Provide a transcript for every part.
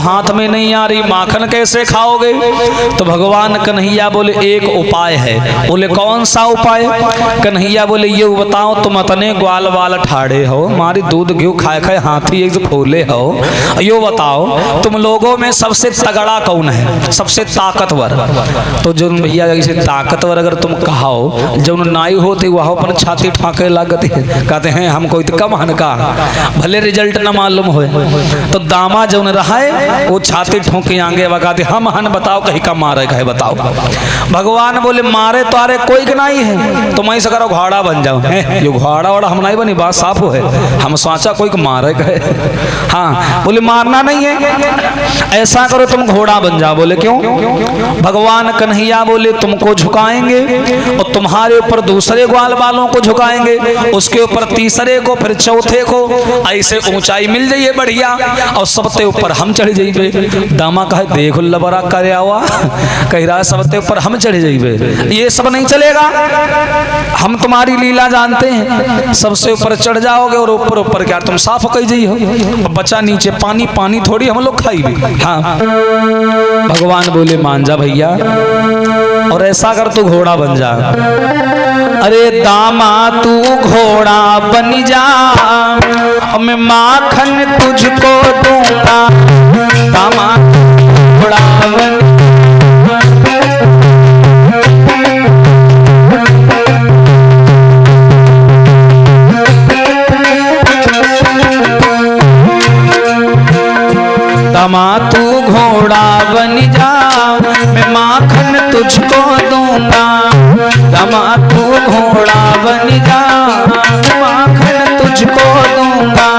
हाथ में नहीं आ रही, माखन कैसे खाओगे? तो भगवान कन्हैया बोले एक उपाय है। बोले कौन सा उपाय? कन्हैया बोले ये बताओ, तुम अतने ग्वाल वाल ठाड़े हो, हमारी दूध घी खाए खाए हाथी एक फूले हो, यो बताओ तुम लोगों में सबसे तगड़ा कौन है, सबसे ताकतवर? तो जो भैया जैसे ताकतवर अगर तुम कहो, जो नाई होते वह पर छाती ठाके लागते कहते हैं हमको कम हनका, भले रिजल्ट न मालूम हो। तो दामा जो रहा है वो छाती ठोके आगे बगाते हम हन बताओ कहीं का मारे कहे बताओ। भगवान बोले मारे तो अरे कोई नहीं है, तुम ऐसा करो घोड़ा बन जाओ। ये घोड़ा वोड़ा हम नहीं बनी, बात साफ हो है, हम सोचा कोई को मारे कहे। हाँ बोले मारना नहीं है, ऐसा करो तुम घोड़ा बन जाओ। बोले क्यों? भगवान कन्हैया बोले तुमको झुकाएंगे और तुम्हारे ऊपर दूसरे ग्वाल वालों को झुकाएंगे, उसके ऊपर तीसरे को, फिर चौथे को, ऐसे ऊंचाई मिल जाइए बढ़िया और सबसे ऊपर हम चढ़ जाइए। दामा कहे देखो लबरा करे आवा, कह रहा है सबसे ऊपर हम चढ़ जाइए, ये सब नहीं चलेगा, हम तुम्हारी लीला जानते हैं, सबसे ऊपर चढ़ जाओगे और ऊपर ऊपर क्या तुम साफ कही जाइए, बचा नीचे पानी, पानी थोड़ी हम लोग खाई भी। हाँ भगवान बोले मान जा भैया और ऐसा कर तू घोड़ा बन जा। अरे दामा तू घोड़ा बन जा, मैं माखन तुझको दूंगा। दामा घोड़ा बन दामा तू घोड़ा बन जा, मैं माखन तुझको दूंगा। दामा तू घोड़ा बन जा, माखन तुझको दूंगा।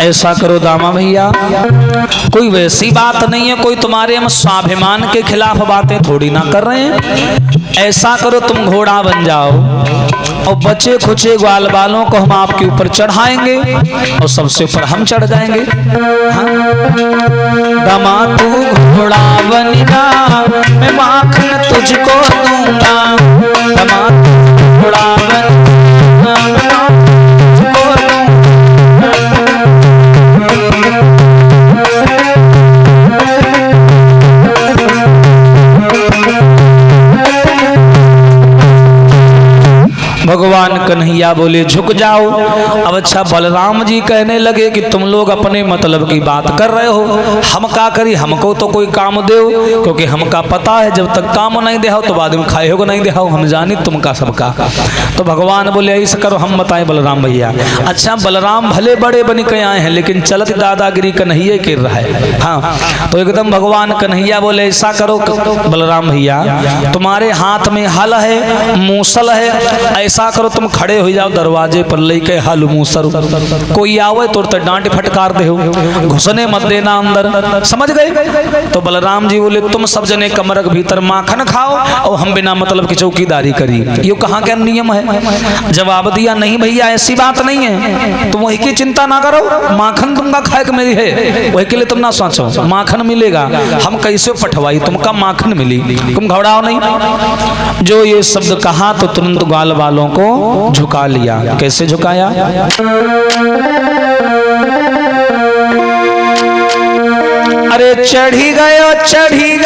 ऐसा करो दामा भैया, कोई वैसी बात नहीं है, कोई तुम्हारे हम स्वाभिमान के खिलाफ बातें थोड़ी ना कर रहे हैं। ऐसा करो तुम घोड़ा बन जाओ और बचे खुचे ग्वाल बालों को हम आपके ऊपर चढ़ाएंगे और सबसे ऊपर हम चढ़ जाएंगे। हाँ? दामा तू घोड़ा बन जा, मैं माखन तुझको दूंगा। दामा तू घोड़ा बन भगवान कन्हैया बोले झुक जाओ। अब अच्छा बलराम जी कहने लगे कि तुम लोग अपने मतलब की बात कर रहे हो, हम क्या करी, हमको तो कोई काम दो, क्योंकि हमका पता है जब तक काम नहीं दे तो बाद में खाए हो नहीं दे, हम जानी तुमका सबका। तो भगवान बोले ऐसा करो हम बताए बलराम भैया। अच्छा बलराम भले बड़े बन के आए हैं लेकिन चलत दादागिरी कन्हैया कर रहा है। हाँ तो एकदम भगवान कन्हैया बोले ऐसा करो बलराम भैया, तुम्हारे हाथ में हल है, मूसल है, ऐसा करो तुम खड़े हो जाओ दरवाजे पर लेके हल मूसर, कोई आवे तो डांट फटकार दे, घुसने मत देना अंदर, समझ गए? तो बलराम जी बोले तुम सब जने कमर के भीतर माखन खाओ और हम बिना मतलब की चौकीदारी करी, ये कहाँ का नियम है? जवाब दिया नहीं भैया ऐसी बात नहीं है, तुम वही की चिंता ना करो, माखन तुमका खाए के मेरी है, वही के लिए तुम ना सोचो, माखन मिलेगा, हम कैसे पठवाई तुमका माखन मिली, तुम घबराओ नहीं। जो ये शब्द कहा तो तुरंत ग्वाल वालों को झुका लिया। कैसे झुकाया? अरे चढ़ी गयो और चढ़ी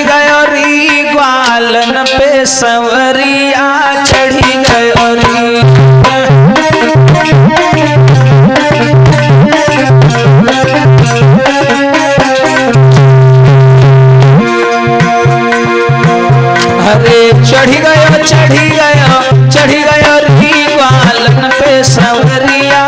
गयो री ग्वालन पे सवरिया, चढ़ी गयो री। अरे चढ़ी गयो री ग्वालन पे सवरिया।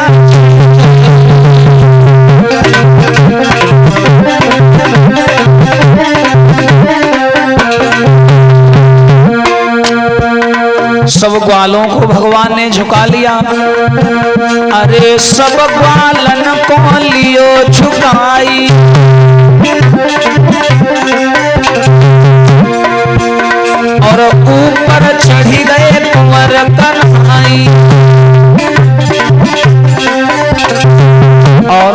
सब ग्वालों को भगवान ने झुका लिया। अरे सब ग्वालन को लियो झुकाई, और ऊपर चढ़ी गए कुंवर कन्हई, और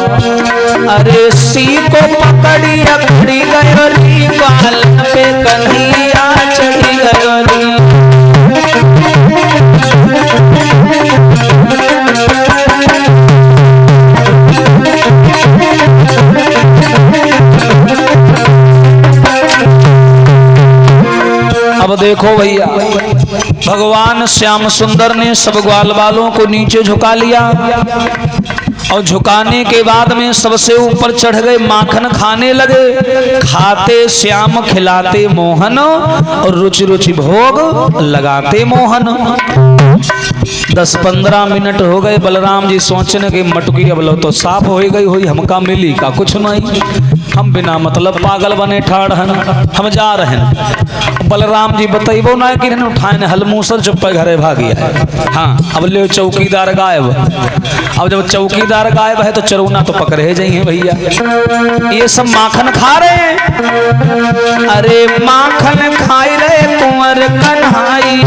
अरे सी को पकड़ी अकड़ी गयोली, बालन पे कन्हैया चढ़ी गयोली। अब देखो भैया, भगवान श्याम सुंदर ने सब ग्वाल बालों को नीचे झुका लिया और झुकाने के बाद में सबसे ऊपर चढ़ गए, माखन खाने लगे। खाते श्याम खिलाते मोहन और रुचि रुचि भोग लगाते मोहन। 10-15 मिनट हो गए। बलराम जी सोचने के मटकी अब लो तो साफ हो गई हुई, हमका मिली का कुछ नहीं, हम बिना मतलब पागल बने ठाड़ हन, हम जा रहे हैं। बलराम जी बताइबो ना कि उठाए हलमूसर चुप घरे भागिया है। हाँ, अब ले चौकीदार गायब। अब जब चौकीदार गायब है तो चरौना तो पकड़े जाइए भैया। ये सब माखन खा रहे हैं। अरे माखन खाई रहे कुंवर कन्हाई,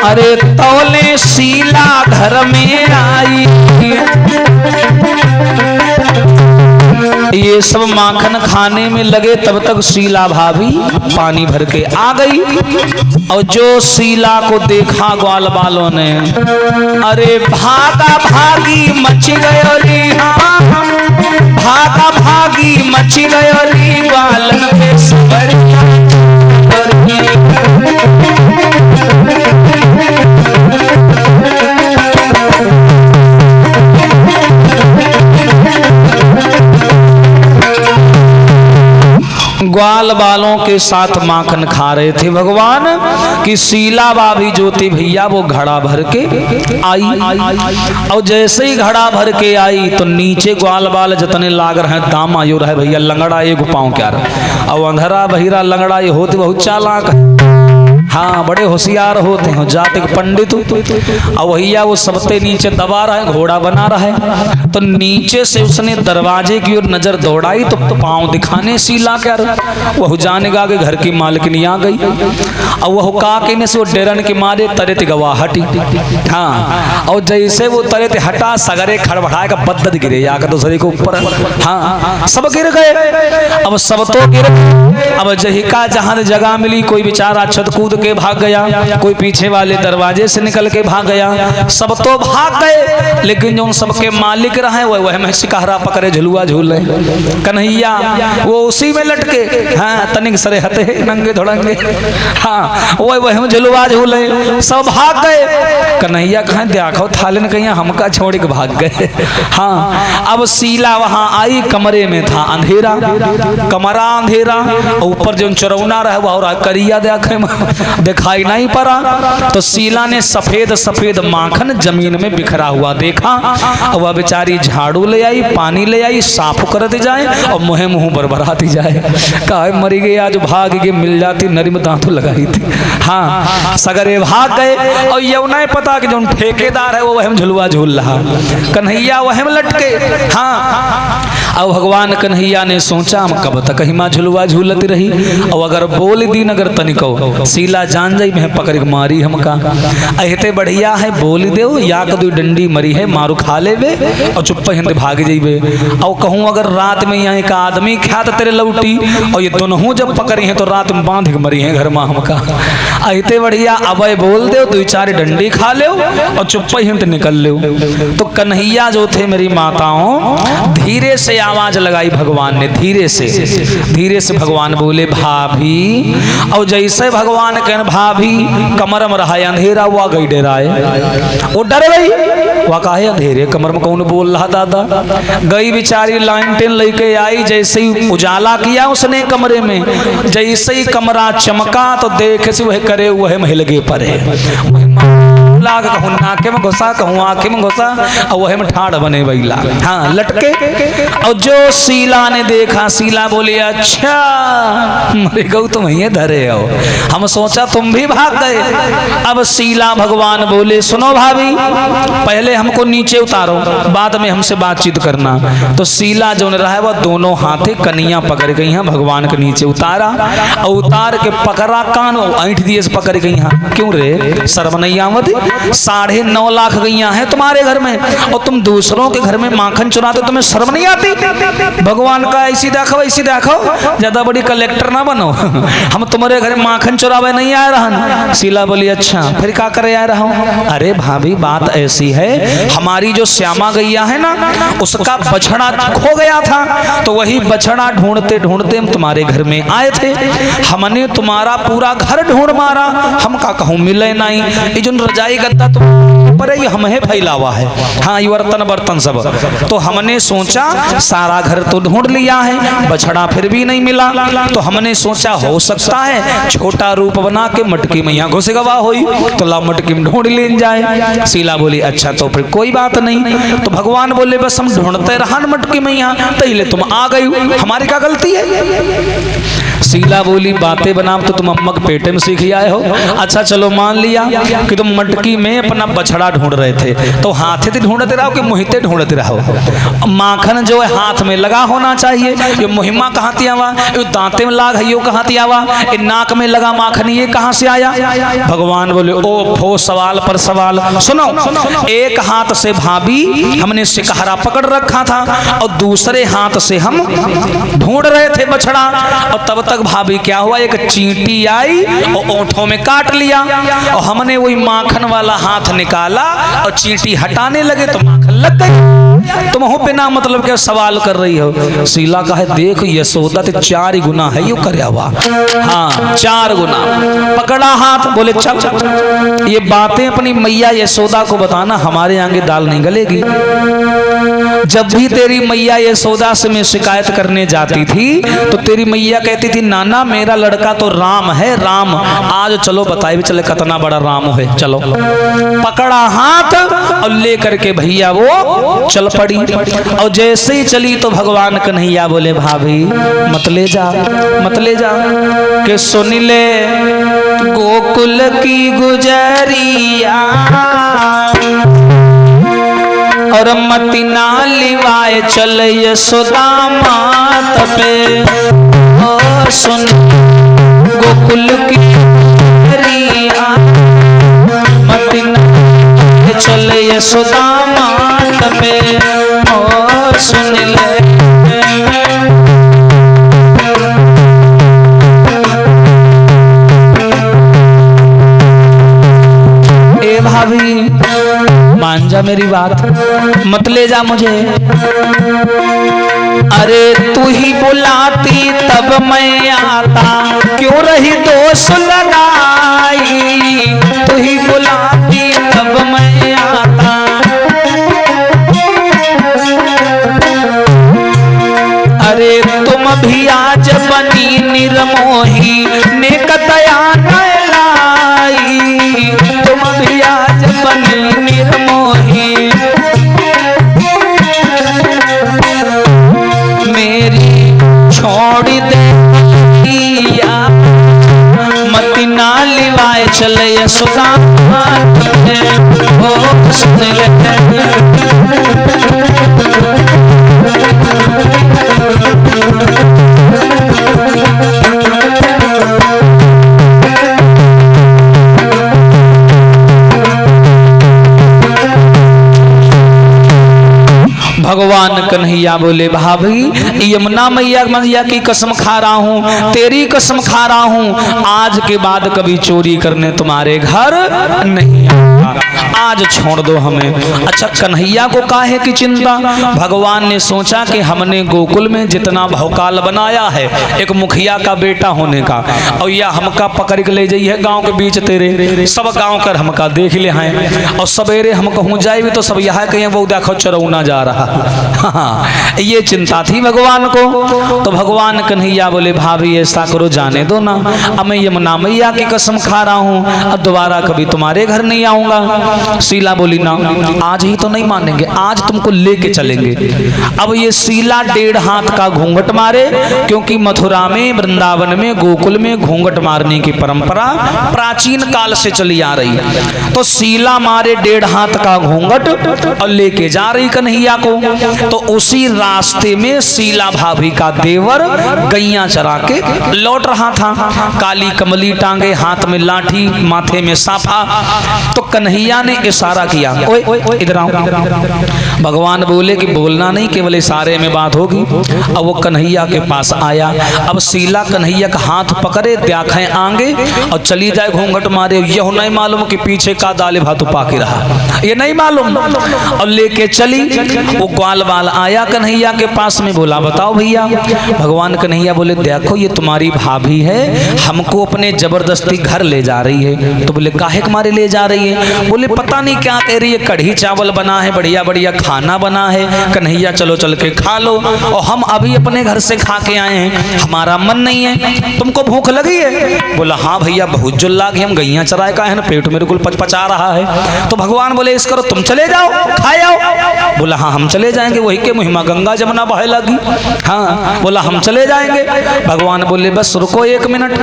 अरे तौले शीला घर में आई। ये सब माखन खाने में लगे, तब तक शीला भाभी पानी भर के आ गई। और जो शीला को देखा ग्वाल बालों ने, अरे भागा भागी मच गयोली, भागा भागी मच गयोली, बालन पे सवरिया। ग्वाल बालों के साथ माखन खा रहे थे भगवान कि शीला भाभी जो थी भैया वो घड़ा भर के आई। और जैसे ही घड़ा भर के आई तो नीचे ग्वाल बाल जितने लाग रहे हैं दाम आयु रहे भैया, लंगड़ा ये गुपाओं क्या रहे। और अंधरा बहिरा लंगड़ा ये होते बहुत चालाक, हाँ बड़े होशियार होते हैं, जाते पंडित। और भैया वो सबसे नीचे दबा रहा है, घोड़ा बना रहा है। तो नीचे से उसने दरवाजे की ओर नजर दौड़ाई तो पांव दिखाने शीला कर वह जानेगा कि घर की मालकिनी आ गई। और वह काके से वो डेरन के मारे तरत गवा हटी। हाँ, और जैसे वो तरत हटा सगरे खड़बड़ाए का बद्दत गिरे जाकर दूसरे के ऊपर। हाँ, सब गिर गए। अब सब तो गिर। अब जहिका जहां जगह मिली, कोई बेचारा छत कूद के भाग गया, कोई पीछे वाले दरवाजे से निकल के भाग गया। सब तो भाग गए, लेकिन जो सबके मालिक रहे वह में शिकारा पकड़े झुलुआ झूल रहे। कन्हैया वो उसी में लटके, हाँ तनिक सरे हते नंगे धोड़ंगे, हाँ वह में झुलुआ झूले। सब भाग गए। कन्हैया कहा देखो थाले ने कहीं हमका छोड़ के भाग गए। हाँ, अब शीला वहां आई, कमरे में था अंधेरा, कमरा अंधेरा। ऊपर जो चरौना रहे वह करिया देखे दिखाई नहीं पड़ा। तो शीला ने सफेद सफेद माखन जमीन में बिखरा हुआ देखा। वह बेचारी झाड़ू ले आई, पानी ले आई, साफ करती जाए और मुँह मुँह बरबराती जाए। कहा मरी गई आज, भाग के मिल जाती, नरी में दांतों लगाई थी। हाँ, सगरे भाग गए। और ये नहीं पता कि जो ठेकेदार है वो वह झुलवा झूल रहा, कन्हैया वह में लटके। हाँ, अब भगवान कन्हैया ने सोचा हम कब तक हिमा झुलवा झूलती रही। और अगर बोल दी नगर तनिको शीला जान जाई मैं पकड़ के मारी हमका। अहते बढ़िया है बोल दे या कदू डंडी मरी है मारू खा लेबे और चुप हिंद भाग जाइबे। और कहूँ अगर रात में यहाँ एक आदमी ख्यात तेरे लौटी और ये दोनों जब पकड़ी हैं तो रात में बांध के मरी है घर में हमका। अहते बढ़िया अब बोल दे 2-4 डंडी खा ले और चुप हिंद निकल ले। तो कन्हैया जो थे मेरी माताओं, धीरे से आवाज लगाई भगवान ने, धीरे से भगवान बोले भाभी। और जैसे भगवान कहन भाभी, कमर में रहा अंधेरा, हुआ गई डराए, वो डर गई। वह कहा अंधेरे कमर में कौन बोल रहा दादा। गई बेचारी लालटेन लेके आई, जैसे ही उजाला किया उसने कमरे में, जैसे ही कमरा चमका तो देखे से वह करे वह महलगे परे लाग, कहूँ नाके में घुसा, कहूँ आँखें में घुसा, और वह में ठाड़ बने बैला। हाँ, लटके। और जो शीला ने देखा, शीला बोली अच्छा मरे गौ तुम ये धरे हो, हम सोचा तुम भी भाग गए। अब शीला भगवान बोले सुनो भाभी, पहले हमको नीचे उतारो, बाद में हमसे बातचीत करना। तो शीला जो रहा वह दोनों हाथे कन्हैया पकड़ गई हैं, भगवान के नीचे उतारा और उतार के पकड़ा कान ऐंठ दिए से पकड़ गई हैं। क्यों रे शर्म नहीं आवत? 9.5 लाख गैया हैं तुम्हारे घर में और तुम दूसरों के घर में माखन चुराते, तुम्हें शर्म नहीं आती? भगवान का ऐसी देखो ऐसी देखो, ज्यादा बड़ी कलेक्टर ना बनो, हम तुम्हारे घर माखन चुरावे नहीं आ रहा। शीला बोली अच्छा फिर क्या करे आ रहा हूँ? अरे भाभी बात ऐसी है, हमारी जो श्यामा गैया है ना उसका बछड़ा खो गया था, तो वही बछड़ा ढूंढते ढूंढते हम तुम्हारे घर में आए थे। हमने तुम्हारा पूरा घर ढूंढ मारा, हम का कहूँ मिले नहीं। ये जो रजाई गद्दा तो पर ये हमें फैला हुआ है, हाँ ये बर्तन बर्तन सब, तो हमने सोचा सारा घर तो ढूंढ लिया है, बछड़ा फिर भी नहीं मिला, तो हमने सोचा हो सकता है छोटा रूप बना के मटकी में यहाँ घुस गवा हुई, तो ला मटकी में ढूंढ ले जाए। शीला बोली अच्छा तो फिर कोई बात नहीं। तो भगवान बोले बस हम ढूंढते रहा मटकी में यहाँ, पहले तुम आ गई, हमारी क्या गलती है? शीला बोली बातें बनाम तो तुम अम्मा के पेटे में सीख आए हो। अच्छा चलो मान लिया कि तुम मटकी में अपना बछड़ा ढूंढ रहे थे, तो हाथे से ढूंढते रहो कि मुहिते ढूंढते रहो? माखन जो है हाथ में लगा होना चाहिए, ये मुहिमा कहाँ थी आवा, ये दांते में लाग है कहाँ थी आवा, ये नाक में लगा माखन ये कहाँ से आया? भगवान बोले ओ फो सवाल पर सवाल। सुनो, एक हाथ से भाभी हमने सिकहरा पकड़ रखा था और दूसरे हाथ से हम ढूंढ रहे थे बछड़ा, और तब तक भाभी क्या हुआ, एक चींटी आई और ओंठों में काट लिया, और हमने वही माखन वाला हाथ निकाला और चींटी हटाने लगे तो माखन लग गई। तुम हो बिना मतलब क्या सवाल कर रही हो? शीला का है देख यशोदा तो 4 ही गुना है, यू करे हुआ, हाँ 4 गुना। पकड़ा हाथ, बोले चल ये बातें अपनी मैया यशोदा को बताना, हमारे आगे दाल नहीं गलेगी। जब भी तेरी मैया यशोदा से मैं शिकायत करने जाती थी तो तेरी मैया कहती थी नाना मेरा लड़का तो राम है राम, आज चलो बताए भी चले कितना बड़ा राम है। चलो पकड़ा हाथ और लेकर के भैया वो चल पड़ी, और जैसे ही चली तो भगवान कन्हैया बोले भाभी मत ले जा मत ले जा, के सुन ले गोकुल की गुजरिया और मती ना लिवाए चल यशोदा मात पे। ओ सुन गोकुल की गुजरिया मती ना चल यशोदा मात पे, ओ सुन ले ए भाभी मान जा मेरी बात, मत ले जा मुझे। अरे तू ही बुलाती तब मैं आता, क्यों रही दोष लगाई, तू ही बुलाती तब मैं आता। अरे तुम भी आज बनी निर्मोही नेक दया न लाई, तुम भी आज बनी निर्मोही मेरी छोड़ दे मत ना लिवाए चले यशोदा ओ सुन ले। भगवान कन्हैया बोले भाभी यमुना मैया की कसम खा रहा हूँ, तेरी कसम खा रहा हूँ, आज के बाद कभी चोरी करने तुम्हारे घर नहीं आऊंगा, आज छोड़ दो हमें। अच्छा कन्हैया को काहे की चिंता? भगवान ने सोचा कि हमने गोकुल में जितना भौकाल बनाया है एक मुखिया का बेटा होने का, और या हमका पकड़ के ले जाइए गांव के बीच तेरे, सब गांव कर हमका देख ले हैं, और सवेरे हम कहूँ जाए भी तो सब यहाँ कहें वो देखो चरौना जा रहा। हाँ ये चिंता थी भगवान को। तो भगवान कन्हैया बोले भाभी ऐसा करो जाने दो ना, अब मैं यमुना मैया की कसम खा रहा हूँ अब दोबारा कभी तुम्हारे घर नहीं आऊंगा। शीला बोली ना आज ही तो नहीं मानेंगे, आज तुमको लेके चलेंगे। अब ये शीला 1.5 हाथ का घूंघट मारे, क्योंकि मथुरा में वृंदावन में गोकुल में घूंघट मारने की परंपरा प्राचीन काल से चली आ रही। तो शीला मारे 1.5 हाथ का घूंघट और लेके जा रही कन्हैया को। तो उसी रास्ते में शीला भाभी का देवर गैया चरा के लौट रहा था, काली कमली टांगे, हाथ में लाठी, माथे में साफा। तो कन्हैया ने इशारा किया, ओए इधर आओ। भगवान बोले कि बोलना नहीं, केवल इशारे में बात होगी। अब वो कन्हैया के पास आया। अब शीला कन्हैया का हाथ पकड़े, देखें आगे और चली जाए घूंघट मारे। यह नहीं मालूम कि पीछे का दाले भात पाके रहा, ये नहीं मालूम। और लेके चली। वो ग्वाल वाल आया कन्हैया के पास में, बोला बताओ भैया। भगवान कन्हैया बोले देखो ये तुम्हारी भाभी है, हमको अपने जबरदस्ती घर ले जा रही है। तो बोले काहे तुम्हारे ले जा रही है? बोले पता नहीं क्या कह रही है, कढ़ी चावल बना है, बढ़िया बढ़िया खाना बना है, कन्हैया चलो चल के खा लो। और हम अभी अपने घर से खा के आए हैं, हमारा मन नहीं है, तुमको भूख लगी है? बोला हाँ भैया बहुत जुल लागे, हम गैया चराए का है ना, पेट मेरे को पचपचा रहा है। तो भगवान बोले इस करो तुम चले जाओ खाए आओ। बोला हाँ हम चले जाएंगे, वही के मुहिमा गंगा जमुना बहे लगी। हाँ बोला हम चले जाएंगे। भगवान बोले बस रुको 1 मिनट।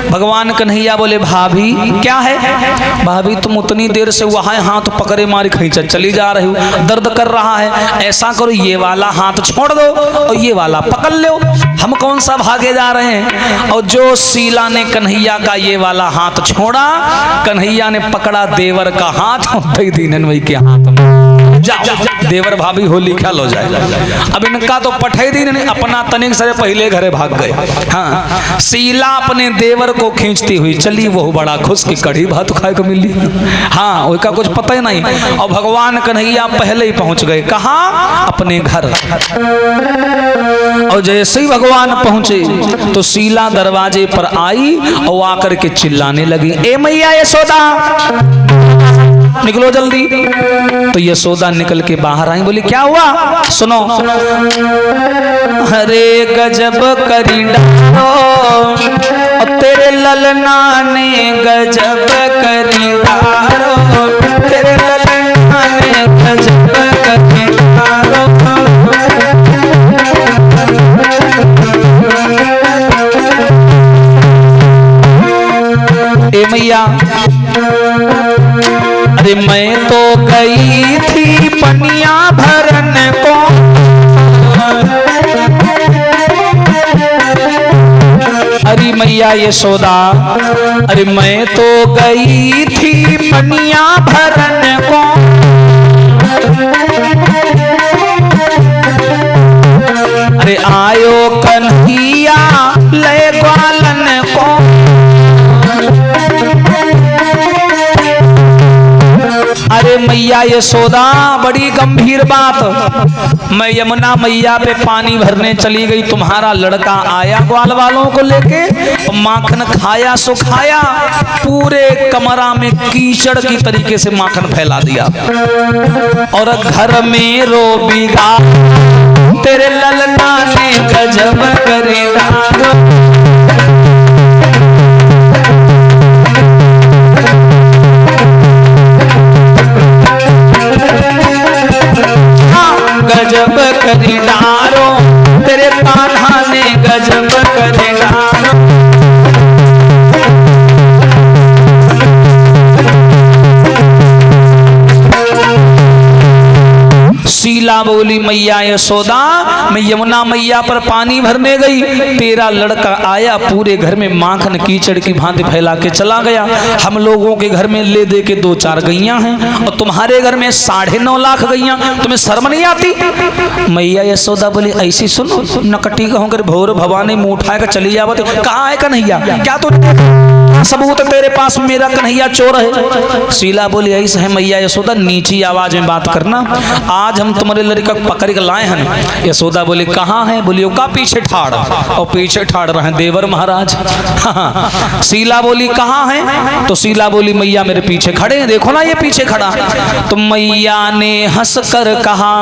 भगवान कन्हैया बोले भाभी क्या है? भाभी तुम उतनी देर से वहां हाथ पकड़े मारी खींचा चली जा रही हो, दर्द कर रहा है, ऐसा करो ये वाला हाथ छोड़ दो और ये वाला पकड़ लो, हम कौन सा भागे जा रहे हैं। और जो शीला ने कन्हैया का ये वाला हाथ छोड़ा, कन्हैया ने पकड़ा देवर का हाथ, दई दीनन वही के हाथ में जाओ देवर भाभी होली खेल हो जाए। अब इनका तो पठे दिन ने अपना तनिक से पहले घरे भाग गए। हाँ शीला अपने देवर को खींचती हुई चली, वो बड़ा खुश की कढ़ी भात खाए को मिली। हाँ उसका कुछ पता ही नहीं। और भगवान कन्हैया पहले ही पहुंच गए, कहाँ? अपने घर। और जैसे ही भगवान पहुंचे तो शीला दरवाजे पर आई और आकर के चिल्लाने लगी, ए मैया यशोदा निकलो जल्दी। तो यशोदा निकल के बाहर आई, बोली क्या हुआ? सुनो। हरे गजब करी डालो और तेरे ललना ने गजब करी डालो, तेरे ललना ने गजब करी डालो। ए मैया अरे मैं तो गई थी पनिया भरन को, अरे मैया यशोदा अरे मैं तो गई थी पनिया भरन को, अरे आयो कन्हैया ले ग्वालन को। अरे मैया यशोदा बड़ी गंभीर बात, मैं यमुना मैया पे पानी भरने चली गई, तुम्हारा लड़का आया ग्वाल वालों को लेके, माखन खाया सुखाया, पूरे कमरा में कीचड़ की तरीके से माखन फैला दिया। और घर में रो बिगा तेरे ललना ने गजब करेगा। गजब करी डारो तेरे कान्हा ने गजब करी डारो। शीला बोली मैया यशोदा मैं यमुना मैया पर पानी भरने गई, तेरा लड़का आया पूरे घर में माखन कीचड़ की भांति फैला के चला गया। हम लोगों के घर में ले दे के 2-4 गैया हैं और तुम्हारे घर में 9.5 लाख गैया, तुम्हें शर्म नहीं आती? मैया यशोदा बोली ऐसी सुनो नकटी कहूँ कर भोर भवानी मुँह उठाएगा चली जावत, कहाँ है कन्हैया? क्या तो सबूत तेरे पास मेरा कन्हैया चोर है? शीला बोली ऐसा है मैया यशोदा नीची आवाज में बात करना, आज हम तुम्हारे लड़का पकड़ के लाए हैं। यशोदा बोली कहाँ है? बोलियो का पीछे ठाड़, और पीछे ठाड़ रहे देवर महाराज। हाँ। शीला बोली कहाँ है? तो शीला बोली मैया मेरे पीछे खड़े हैं, देखो ना ये पीछे खड़ा। तो मैया ने हंस कर कहा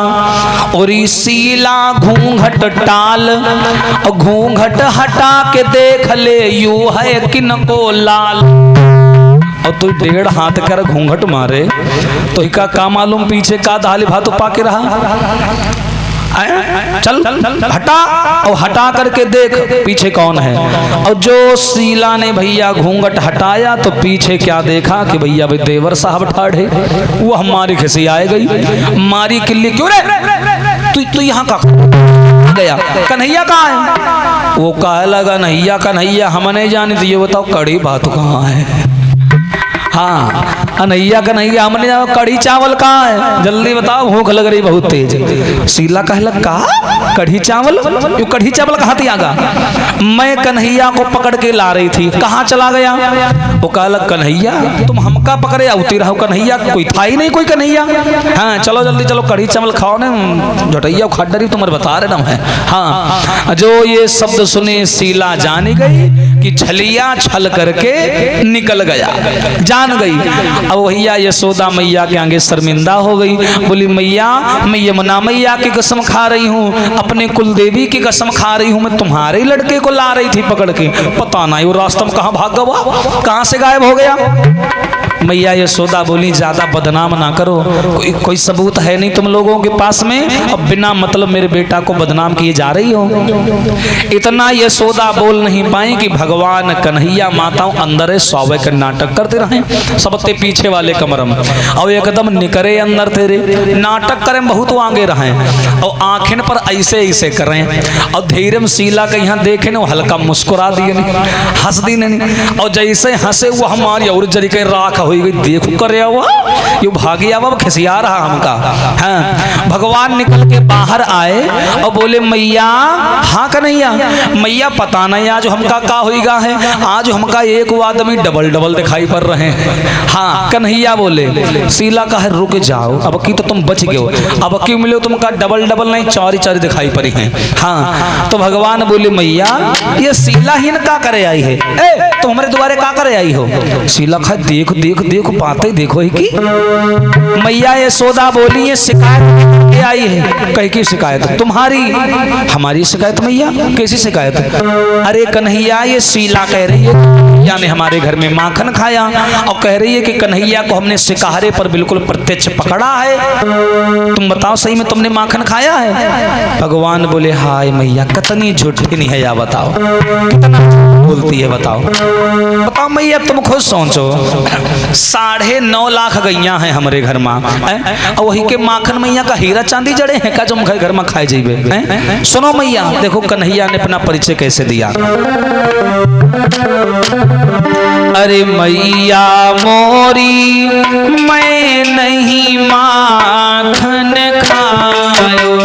और शीला घूंघट टाल, और घूंघट हटा के देख ले यू है किनको लाल। और तू 1.5 हाथ कर घूंघट मारे तो इका का मालूम पीछे का दाल भात पाके रहा। चल हटा, और हटा करके देख पीछे कौन है। और जो शीला ने भैया घूंघट हटाया तो पीछे क्या देखा कि भैया भाई देवर साहब ठाड़े, वो हमारी खिसी आए गई, मारी किल्ली क्यों रे तू तू यहाँ का गया, कन्हैया कहाँ है? वो कहे लगा नैया कन्हैया हम नहीं जाने, तो ये बताओ कड़ी भात कहाँ है? हाँ अनैया कन्हैया हमने जाओ, कढ़ी चावल कहाँ है? जल्दी बताओ, भूख लग रही बहुत तेज। शीला कहलक का कढ़ी चावल? ये कढ़ी चावल कहाँ थी आगा? मैं कन्हैया को पकड़ के ला रही थी, कहाँ चला गया? वो कहलक कन्हैया तुम हमका पकड़े आती रहो, कन्हैया कोई था ही नहीं कोई कन्हैया। हाँ चलो जल्दी चलो कढ़ी चावल खाओ ना, झटैया खा डरी तुम्हारे बता रहे ना है। हाँ जो ये शब्द सुने शीला जान गई कि छलिया छल करके निकल गया, जान गई। अब भैया यशोदा मैया के आगे शर्मिंदा हो गई, बोली मैया मैं यमुना मैया की कसम खा रही हूँ, अपने कुल देवी की कसम खा रही हूँ, मैं तुम्हारे लड़के को ला रही थी पकड़ के, पता नहीं वो रास्ते में कहाँ भाग गया, कहाँ से गायब हो गया। मैया यशोदा बोली ज्यादा बदनाम ना करो, कोई सबूत है नहीं तुम लोगों के पास में, अब बिना मतलब मेरे बेटा को बदनाम किए जा रही हो। इतना यशोदा बोल नहीं पाई कि भगवान कन्हैया माताओं अंदर सौवे के नाटक करते रहे, सबते पीछे वाले कमरम और एकदम निकरे अंदर तेरे नाटक करें बहुत आगे रहे और आंखें पर ऐसे ऐसे करें और धैर्य शीला का यहाँ देखे ना हल्का मुस्कुरा दिए नहीं, हंस दी नहीं, और जैसे हंसे वो हमारी और जरी के राख हो गई, देखो करे हुआ ये भागिया वो खिसिया रहा हमका। हाँ भगवान निकल के बाहर आए और बोले मैया हाँ कन्हैया, मैया पता नहीं आज हमका का होगा है, आज हमका एक आदमी डबल डबल दिखाई पड़ रहे हैं। हाँ कन्हैया बोले शीला का है रुक जाओ, अब की तो तुम बच गए, अब की मिले तुमका डबल डबल नहीं चारी चारी दिखाई पड़ी हैं। हाँ तो भगवान बोले मैया ये शीला ही का करे आई है, ए तो हमारे द्वारे का करे आई हो? शीला खा देख देख देख बातें देखो ही की। मैया यशोदा बोली ये शिकायत के आई है, कह की शिकायत? तुम्हारी? हमारी शिकायत मैया? कैसी शिकायत? अरे कन्हैया ये शीला कह रही है कन्हैया ने हमारे घर में माखन खाया और कह रही है कि कन्हैया को हमने शिकारे पर बिल्कुल प्रत्यक्ष पकड़ा है, तुम बताओ सही में तुमने माखन खाया है? भगवान बोले हाय मैया कितनी झूठी नहीं है या बताओ, कितना बोलती है बताओ, बताओ मैया तुम खुद सोचो, 9.5 लाख गैया हैं हमारे घर में और वही के माखन मैया का हीरा चांदी जड़े हैं का जो घर में खाए जाइबे। सुनो मैया देखो कन्हैया ने अपना परिचय कैसे दिया। अरे मैया मोरी मैं नहीं माखन खायो,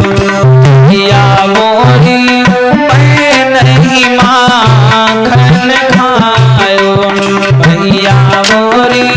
मैया मोरी मैं नहीं माखन खायो, मैया मोरी